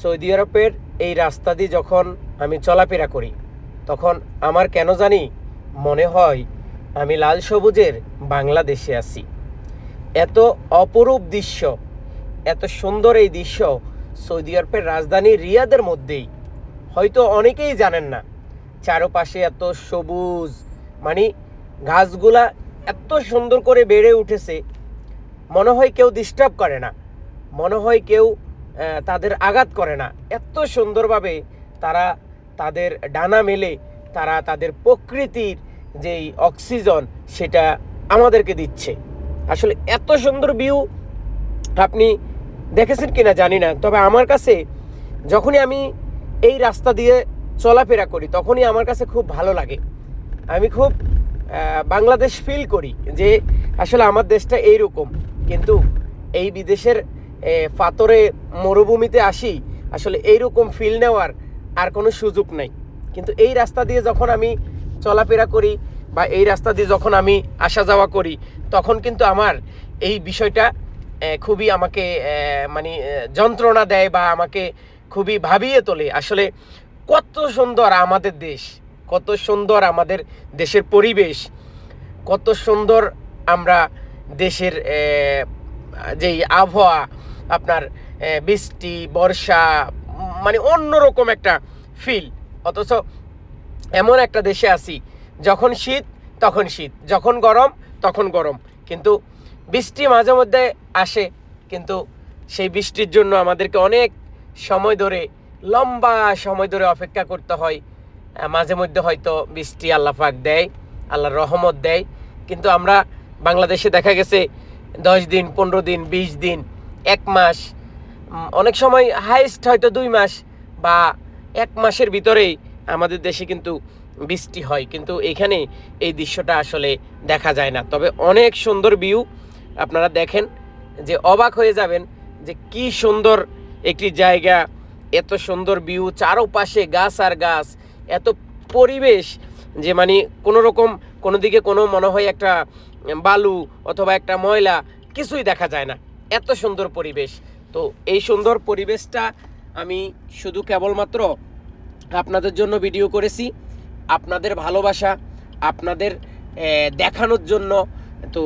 Saudi আরবের এই রাস্তা দিয়ে যখন আমি চলাফেরা করি তখন আমার কেন জানি মনে হয় আমি লাল সবুজের বাংলাদেশে আছি। এত অপরূপ দৃশ্য, এত সুন্দর এই দৃশ্য সৌদি আরবের রাজধানী রিয়াদের মধ্যেই। হয়তো অনেকেই জানেন না, চারপাশে এত সবুজ, মানে গাছগুলা এত সুন্দর করে বেড়ে উঠেছে, মনে হয় কেউ ডিস্টার্ব করে না, মনে হয় কেউ তাদের আঘাত করে না। এত সুন্দরভাবে তারা তাদের ডানা মেলে তারা তাদের প্রকৃতির যেই অক্সিজেন সেটা আমাদেরকে দিচ্ছে। আসলে এত সুন্দর ভিউ আপনি দেখেছেন কিনা জানি না, তবে আমার কাছে যখনই আমি এই রাস্তা দিয়ে চলাফেরা করি তখনই আমার কাছে খুব ভালো লাগে। আমি খুব বাংলাদেশ ফিল করি যে আসলে আমার দেশটা এইরকম। কিন্তু এই বিদেশের পাথরে মরুভূমিতে আসি, আসলে এইরকম ফিল নেওয়ার আর কোনো সুযোগ নাই। কিন্তু এই রাস্তা দিয়ে যখন আমি চলাফেরা করি বা এই রাস্তা দিয়ে যখন আমি আসা যাওয়া করি তখন কিন্তু আমার এই বিষয়টা খুবই আমাকে মানে যন্ত্রণা দেয় বা আমাকে খুবই ভাবিয়ে তোলে। আসলে কত সুন্দর আমাদের দেশ, কত সুন্দর আমাদের দেশের পরিবেশ, কত সুন্দর আমরা দেশের যেই আবহাওয়া, আপনার বৃষ্টি বর্ষা, মানে অন্যরকম একটা ফিল। অথচ এমন একটা দেশে আছি যখন শীত তখন শীত, যখন গরম তখন গরম, কিন্তু বৃষ্টি মাঝে মধ্যে আসে, কিন্তু সেই বৃষ্টির জন্য আমাদেরকে অনেক সময় ধরে, লম্বা সময় ধরে অপেক্ষা করতে হয়। মাঝে মধ্যে হয়তো বৃষ্টি আল্লাহ পাক দেয়, আল্লাহর রহমত দেয়, কিন্তু আমরা বাংলাদেশে দেখা গেছে 10 দিন 15 দিন 20 দিন 1 মাস, অনেক সময় হাইস্ট হয়তো 2 মাস বা 1 মাসের ভিতরেই আমাদের দেশে কিন্তু বৃষ্টি হয়। কিন্তু এখানে এই দৃশ্যটা আসলে দেখা যায় না। তবে অনেক সুন্দর ভিউ, আপনারা দেখেন যে অবাক হয়ে যাবেন যে কি সুন্দর একটি জায়গা, এত সুন্দর ভিউ, চারপাশে গাছ আর গাছ, এত পরিবেশ যে মানে কোনো রকম কোনো দিকে কোনো মনে হয় একটা বালু অথবা একটা ময়লা কিছুই দেখা যায় না, এত সুন্দর পরিবেশ। তো এই সুন্দর পরিবেশটা আমি শুধু কেবলমাত্র আপনাদের জন্য ভিডিও করেছি, আপনাদের ভালোবাসা, আপনাদের দেখানোর জন্য। তো